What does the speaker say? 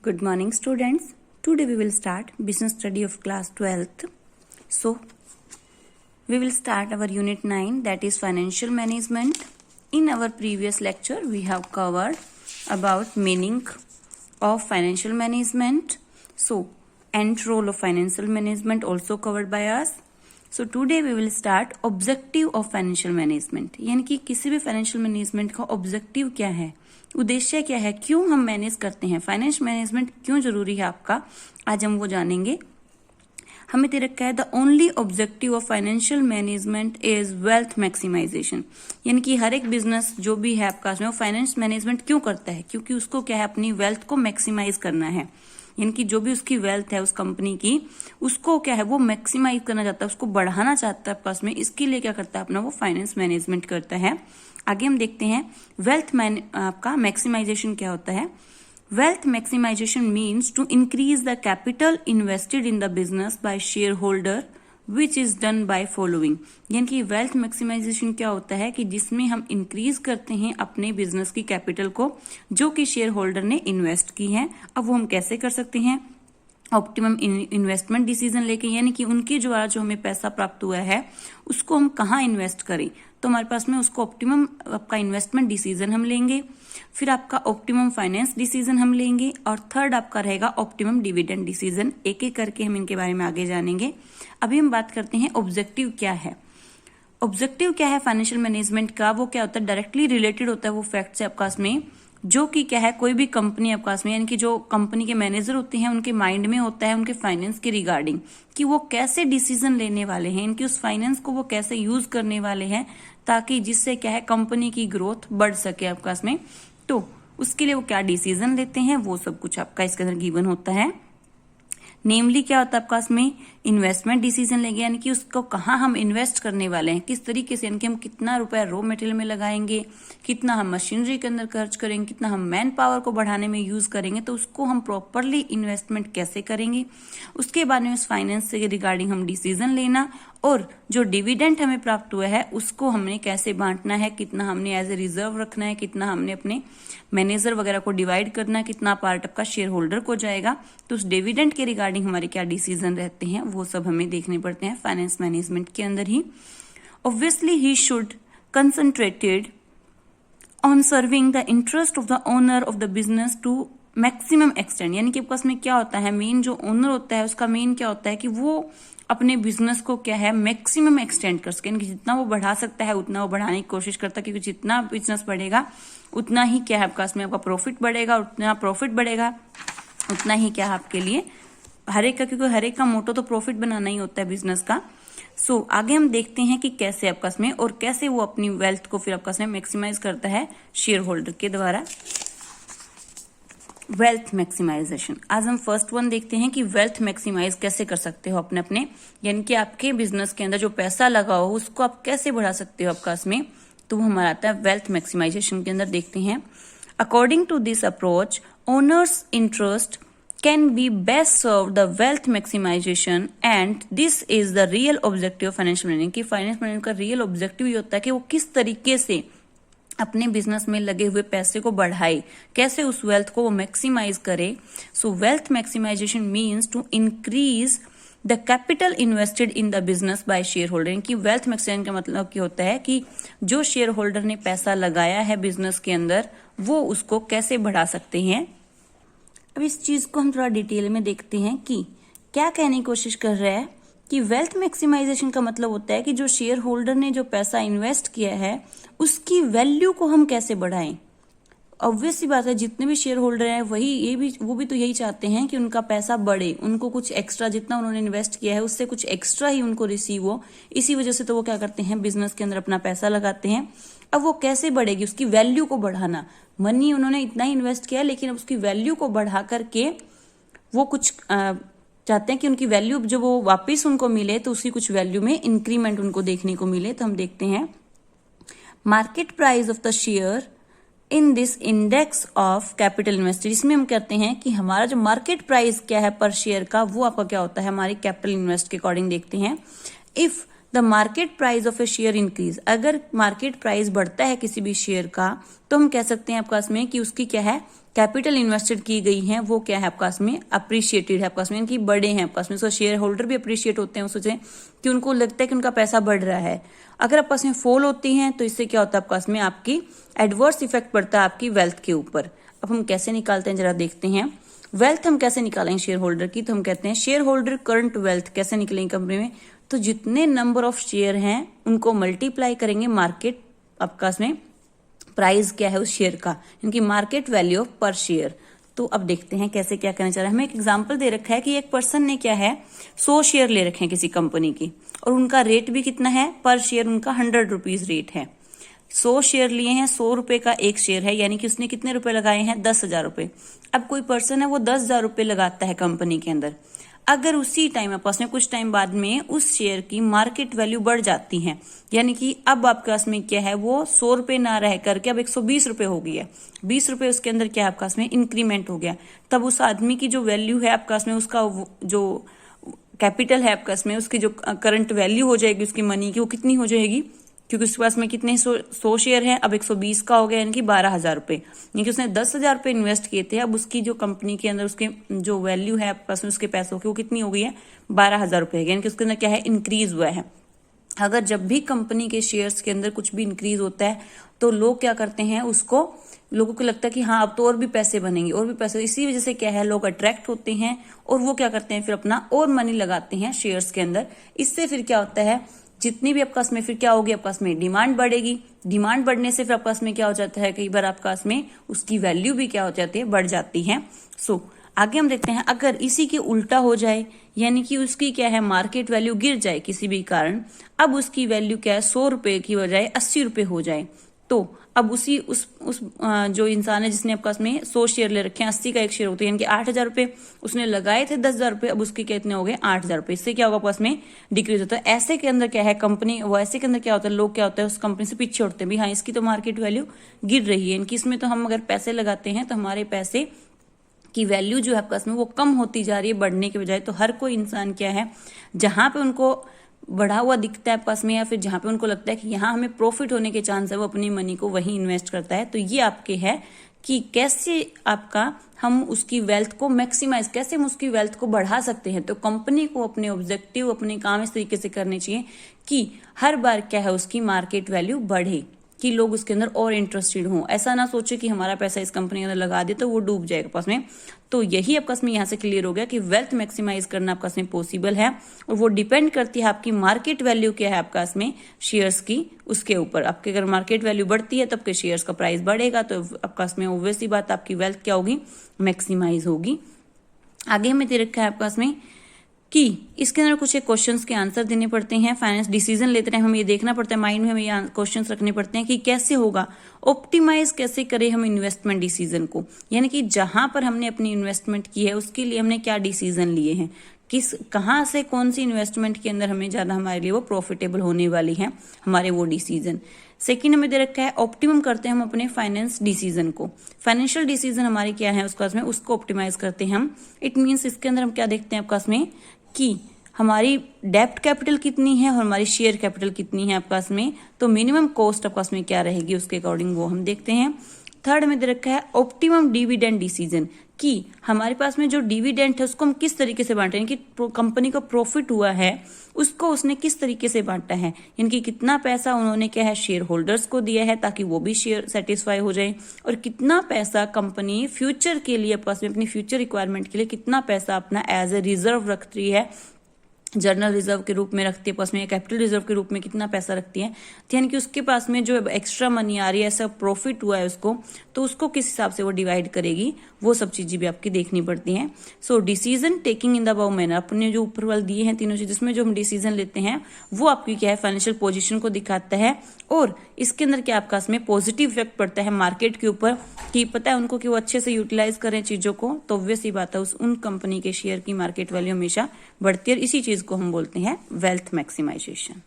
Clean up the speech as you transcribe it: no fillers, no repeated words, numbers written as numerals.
Good morning, students. Today we will start business study of class 12th. So, we will start our unit 9, that is financial management. In our previous lecture, we have covered about meaning of financial management. So, and role of financial management also covered by us. So, today we will start objective of financial management. यानी कि किसी भी financial management का objective क्या है, उद्देश्य क्या है, क्यों हम मैनेज करते हैं, फाइनेंस मैनेजमेंट क्यों जरूरी है आपका, आज हम वो जानेंगे. हमें दे रखा है the only objective of financial management is wealth maximisation. यानी कि हर एक बिजनेस जो भी है आपका उसमें वो फाइनेंस मैनेजमेंट क्यों करता है, क्योंकि उसको क्या है, अपनी वेल्थ को मैक्सिमाइज करना है. यानी कि जो भी उसकी वेल्थ है उस कंपनी की, उसको क्या है वो मैक्सिमाइज करना चाहता है, उसको बढ़ाना चाहता है पास में. इसके लिए क्या करता है अपना वो फाइनेंस मैनेजमेंट करता है. आगे हम देखते हैं वेल्थ आपका मैक्सिमाइजेशन क्या होता है. Wealth maximisation means to increase the capital invested in the business by share holder which is done by following. यानी कि वेल्थ मैक्सिमाइजेशन क्या होता है कि जिसमें हम इंक्रीज करते हैं अपने बिजनेस की कैपिटल को जो कि शेयर होल्डर ने इन्वेस्ट की है. अब वो हम कैसे कर सकते हैं, ऑप्टिमम इन्वेस्टमेंट डिसीजन लेके, यानी कि उनके द्वारा जो हमें पैसा प्राप्त हुआ है उसको हम कहाँ इन्वेस्ट करें, तो हमारे पास में उसको ऑप्टिमम आपका इन्वेस्टमेंट डिसीजन हम लेंगे. फिर आपका ऑप्टिमम फाइनेंस डिसीजन हम लेंगे और थर्ड आपका रहेगा ऑप्टिमम डिविडेंड डिसीजन. एक एक करके हम इनके बारे में आगे जानेंगे. अभी हम बात करते हैं ऑब्जेक्टिव क्या है. ऑब्जेक्टिव क्या है फाइनेंशियल मैनेजमेंट का, वो क्या होता है, डायरेक्टली रिलेटेड होता है वो फैक्ट से आपका में, जो कि क्या है कोई भी कंपनी आपका में, यानी कि जो कंपनी के मैनेजर होते हैं उनके माइंड में होता है उनके फाइनेंस के रिगार्डिंग कि वो कैसे डिसीजन लेने वाले हैं, इनकी उस फाइनेंस को वो कैसे यूज करने वाले हैं ताकि जिससे क्या है कंपनी की ग्रोथ बढ़ सके आपका में. तो उसके लिए वो क्या डिसीजन लेते हैं वो सब कुछ आपका इसके अंदर गिवन होता है. नेमली क्या होता है आपका इसमें, इन्वेस्टमेंट डिसीजन लेंगे, यानी कि उसको कहाँ हम इन्वेस्ट करने वाले हैं, किस तरीके से, यानी कि हम कितना रुपया रॉ मटेरियल में लगाएंगे, कितना हम मशीनरी के अंदर खर्च करेंगे, कितना हम मैन पावर को बढ़ाने में यूज करेंगे, तो उसको हम प्रॉपरली इन्वेस्टमेंट कैसे करेंगे. उसके बाद में उस फाइनेंस से रिगार्डिंग हम डिसीजन लेना, और जो डिविडेंड हमें प्राप्त हुआ है उसको हमने कैसे बांटना है, कितना हमने एज ए रिजर्व रखना है, कितना हमने अपने मैनेजर वगैरह को डिवाइड करना है, कितना पार्ट आपका शेयर होल्डर को जाएगा. तो उस डिविडेंड के रिगार्डिंग हमारे क्या डिसीजन रहते हैं वो सब हमें देखने पड़ते हैं फाइनेंस मैनेजमेंट के अंदर ही. Obviously he should concentrated on serving the interest of the owner of the business to maximum extend. यानी कि उसमें क्या होता है, मेन जो ओनर होता है उसका मेन क्या होता है कि वो अपने बिजनेस को क्या है मैक्सिमम एक्सटेंड कर सके, यानी कि जितना वो बढ़ा सकता है उतना वो बढ़ाने की कोशिश करता है, क्योंकि जितना बिजनेस बढ़ेगा उतना ही क्या है आपका इसमें आपका प्रॉफिट बढ़ेगा, उतना प्रॉफिट बढ़ेगा उतना ही क्या है आपके लिए हर एक का, क्योंकि हर एक का मोटो तो प्रॉफिट बनाना ही होता है बिजनेस का. सो आगे हम देखते हैं कि कैसे आपका इसमें और कैसे वो अपनी वेल्थ को फिर आपका इसमें मैक्सिमाइज करता है शेयर होल्डर के द्वारा. वेल्थ मैक्सिमाइजेशन, आज हम फर्स्ट वन देखते हैं कि वेल्थ मैक्सिमाइज कैसे कर सकते हो अपने अपने, यानी कि आपके बिजनेस के अंदर जो पैसा लगा हो उसको आप कैसे बढ़ा सकते हो आपका इसमें. तो हमारा आता है वेल्थ मैक्सिमाइजेशन के अंदर देखते हैं. According to this approach owners interest can be best serve the wealth maximisation and this is the real objective financial management. की फाइनेंस मैनेजमेंट का रियल ऑब्जेक्टिव ये होता है कि वो किस तरीके से अपने बिजनेस में लगे हुए पैसे को बढ़ाए, कैसे उस वेल्थ को वो मैक्सिमाइज करे. So wealth maximisation means to increase the capital invested in the business by share holder. कि वेल्थ मैक्सिमाइजेशन का मतलब क्या होता है कि जो शेयर होल्डर ने पैसा लगाया है बिजनेस के अंदर वो उसको कैसे बढ़ा सकते हैं. अब इस चीज को हम थोड़ा डिटेल में देखते हैं कि क्या कहने की कोशिश कर रहा है कि वेल्थ मैक्सिमाइजेशन का मतलब होता है कि जो शेयर होल्डर ने जो पैसा इन्वेस्ट किया है उसकी वैल्यू को हम कैसे बढ़ाएं. ऑब्वियस सी बात है, जितने भी शेयर होल्डर हैं वो भी तो यही चाहते हैं कि उनका पैसा बढ़े, उनको कुछ एक्स्ट्रा जितना उन्होंने इन्वेस्ट किया है उससे कुछ एक्स्ट्रा ही उनको रिसीव हो. इसी वजह से तो वो क्या करते हैं, बिजनेस के अंदर अपना पैसा लगाते हैं. अब वो कैसे बढ़ेगी, उसकी वैल्यू को बढ़ाना. मनी उन्होंने इतना ही इन्वेस्ट किया है लेकिन अब उसकी वैल्यू को बढ़ा करके वो कुछ चाहते हैं कि उनकी वैल्यू जब वो वापस उनको मिले तो उसी कुछ वैल्यू में इंक्रीमेंट उनको देखने को मिले. तो हम देखते हैं market price of the share in this index of capital invested. इसमें हम कहते हैं कि हमारा जो मार्केट प्राइस क्या है पर शेयर का वो आपका क्या होता है हमारी कैपिटल इन्वेस्ट के अकॉर्डिंग देखते हैं. If the market price of A share increase, अगर मार्केट प्राइस बढ़ता है किसी भी शेयर का तो हम कह सकते हैं आपका इसमें कि उसकी क्या है, कैपिटल इन्वेस्टेड की गई है वो क्या है आपका इसमें अप्रिशिएटेड है आपका इसमें, इनकी बड़े हैं आपका इसमें। सो शेयर होल्डर भी अप्रिशिएट होते हैं उस वजह कि उनको लगता है कि उनका पैसा बढ़ रहा है। अगर आपका इसमें फॉल होती है तो इससे क्या होता है आपका इसमें आपकी एडवर्स इफेक्ट पड़ता है आपकी वेल्थ के ऊपर। अब हम कैसे निकालते हैं जरा देखते हैं। वेल्थ हम कैसे निकालेंगे शेयर होल्डर की, तो हम कहते हैं शेयर होल्डर करंट वेल्थ कैसे निकलेंगे कंपनी में, तो जितने नंबर ऑफ शेयर हैं उनको मल्टीप्लाई करेंगे मार्केट आपका इसमें प्राइस क्या है उस शेयर का, इनकी मार्केट वैल्यू पर शेयर। तो अब देखते हैं कैसे क्या करना चाह रहा है। हमें एक एग्जांपल दे रखा है कि एक पर्सन ने क्या है 100 शेयर ले रखे हैं किसी कंपनी की और उनका रेट भी कितना है पर शेयर, उनका 100 रुपीज रेट है। 100 शेयर लिए हैं, 100 रुपए का एक शेयर है, यानी कि उसने कितने रुपए लगाए हैं 10,000 रुपए। अब कोई पर्सन है वो 10,000 रुपए लगाता है कंपनी के अंदर, अगर उसी टाइम आपस में कुछ टाइम बाद में उस शेयर की मार्केट वैल्यू बढ़ जाती है, यानी कि अब आपके पास में क्या है वो 100 रुपए ना रह करके अब 120 रुपए हो गई है, 20 रुपए उसके अंदर क्या है आपका में इंक्रीमेंट हो गया, तब उस आदमी की जो वैल्यू है आपका में, उसका जो कैपिटल है आपका में, उसकी जो करंट वैल्यू हो जाएगी उसकी मनी की वो कितनी हो जाएगी, क्योंकि उसके पास में कितने 100 शेयर हैं, अब 120 का हो गया, यानी कि 12,000 रुपए, यानी कि उसने 10,000 रुपए इन्वेस्ट किए थे, अब उसकी जो कंपनी के अंदर उसके जो वैल्यू है आपके पास में उसके पैसों की वो कितनी हो गई है 12,000 रुपए, यानी कि उसके अंदर क्या है इंक्रीज हुआ है। अगर जब भी कंपनी के शेयर्स के अंदर कुछ भी इंक्रीज होता है तो लोग क्या करते हैं उसको, लोगों को लगता है कि हाँ अब तो और भी पैसे बनेंगे और भी पैसे, इसी वजह से क्या है लोग अट्रैक्ट होते हैं और वो क्या करते हैं फिर अपना और मनी लगाते हैं शेयर्स के अंदर। इससे फिर क्या होता है जितनी भी आपका में फिर क्या होगी आपका में डिमांड बढ़ेगी, डिमांड बढ़ने से फिर आपका में क्या हो जाता है कई बार आपका में उसकी वैल्यू भी क्या हो जाती है बढ़ जाती है। सो आगे हम देखते हैं अगर इसी के उल्टा हो जाए, यानी कि उसकी क्या है मार्केट वैल्यू गिर जाए किसी भी कारण, अब उसकी वैल्यू क्या है 100 रुपए की बजाय 80 रुपए हो जाए, तो अब उसी उस जो इंसान है जिसने आपका में 100 शेयर ले रखे हैं, 80 का एक शेयर होता है, यानी कि 8,000 रुपए उसने लगाए थे 10,000 रुपए, अब उसके कितने हो गए 8,000 रुपए। इससे क्या होगा आपस में डिक्रीज होता है। ऐसे के अंदर क्या है कंपनी, वो ऐसे के अंदर क्या होता है लोग क्या होता है उस कंपनी से पीछे उठते हैं, भी हाँ इसकी तो मार्केट वैल्यू गिर रही है, इनकी इसमें तो हम अगर पैसे लगाते हैं तो हमारे पैसे की वैल्यू जो है आपका में वो कम होती जा रही है बढ़ने के बजाय। तो हर कोई इंसान क्या है जहां पे उनको बढ़ा हुआ दिखता है आपस में, या फिर जहां पे उनको लगता है कि यहाँ हमें प्रॉफिट होने के चांस है, वो अपनी मनी को वहीं इन्वेस्ट करता है। तो ये आपके है कि कैसे आपका हम उसकी वेल्थ को मैक्सिमाइज, कैसे हम उसकी वेल्थ को बढ़ा सकते हैं। तो कंपनी को अपने ऑब्जेक्टिव अपने काम इस तरीके से करने चाहिए कि हर बार क्या है उसकी मार्केट वैल्यू बढ़े, कि लोग उसके अंदर और इंटरेस्टेड हों। ऐसा ना सोचे कि हमारा पैसा इस कंपनी के अंदर लगा दे तो वो डूब जाएगा पास में। तो यही आपका में यहाँ से क्लियर हो गया कि वेल्थ मैक्सिमाइज करना आपका में पॉसिबल है, और वो डिपेंड करती है आपकी मार्केट वैल्यू क्या है आपका में शेयर्स की, उसके ऊपर। आपके अगर मार्केट वैल्यू बढ़ती है तब के शेयर्स का प्राइस बढ़ेगा, तो आपका में ऑब्वियसली बात आपकी वेल्थ क्या होगी मैक्सिमाइज होगी। आगे हमें दे रखा है आपका में कि इसके अंदर कुछ एक क्वेश्चंस के आंसर देने पड़ते हैं। फाइनेंस डिसीजन लेते हैं, हमें ये देखना पड़ता है, माइंड में हमें ये क्वेश्चंस रखने पड़ते हैं कि कैसे होगा ऑप्टिमाइज, कैसे करें हम इन्वेस्टमेंट डिसीजन को, यानी कि जहां पर हमने अपनी इन्वेस्टमेंट की है उसके लिए हमने क्या डिसीजन लिए हैं, किस कहां से कौन सी इन्वेस्टमेंट के अंदर हमें ज्यादा हमारे लिए वो प्रॉफिटेबल होने वाली है हमारे वो डिसीजन। सेकंड हमें दे रखा है ऑप्टिमम करते हैं हम अपने फाइनेंस डिसीजन को, फाइनेंशियल डिसीजन हमारी क्या है उसको ऑप्टिमाइज करते हैं हम। इट मीन्स इसके अंदर हम क्या देखते हैं आपका में कि हमारी डेप्ट कैपिटल कितनी है और हमारी शेयर कैपिटल कितनी है आपका में, तो मिनिमम कॉस्ट आपका में क्या रहेगी उसके अकॉर्डिंग वो हम देखते हैं। थर्ड में दे रखा है ऑप्टिमम डिविडेंड डिसीजन, कि हमारे पास में जो डिविडेंड है उसको हम किस तरीके से बांटे, यानी कि कंपनी को प्रॉफिट हुआ है उसको उसने किस तरीके से बांटा है, यानी कि कितना पैसा उन्होंने क्या है शेयर होल्डर्स को दिया है ताकि वो भी शेयर सेटिस्फाई हो जाए, और कितना पैसा कंपनी फ्यूचर के लिए पास में अपनी फ्यूचर रिक्वायरमेंट के लिए कितना पैसा अपना एज ए रिजर्व रखती है, जर्नल रिजर्व के रूप में रखती है, पास में कैपिटल रिजर्व के रूप में कितना पैसा रखती है, यानी कि उसके पास में जो एक्स्ट्रा मनी आ रही है, ऐसा प्रॉफिट हुआ है उसको, तो उसको किस हिसाब से वो डिवाइड करेगी, वो सब चीजें भी आपकी देखनी पड़ती हैं। So decision taking in the above manner, अपने जो ऊपर वाले दिए हैं तीनों चीज, जिसमें जो हम डिसीजन लेते हैं वो आपकी क्या है फाइनेंशियल पोजीशन को दिखाता है, और इसके अंदर क्या आपका इसमें पॉजिटिव इफेक्ट पड़ता है मार्केट के ऊपर, कि पता है उनको कि वो अच्छे से यूटिलाइज करें चीजों को, तो ऑब्वियस ही बात है उन कंपनी के शेयर की मार्केट वैल्यू हमेशा बढ़ती है, और इसी चीज को हम बोलते हैं वेल्थ मैक्सिमाइजेशन।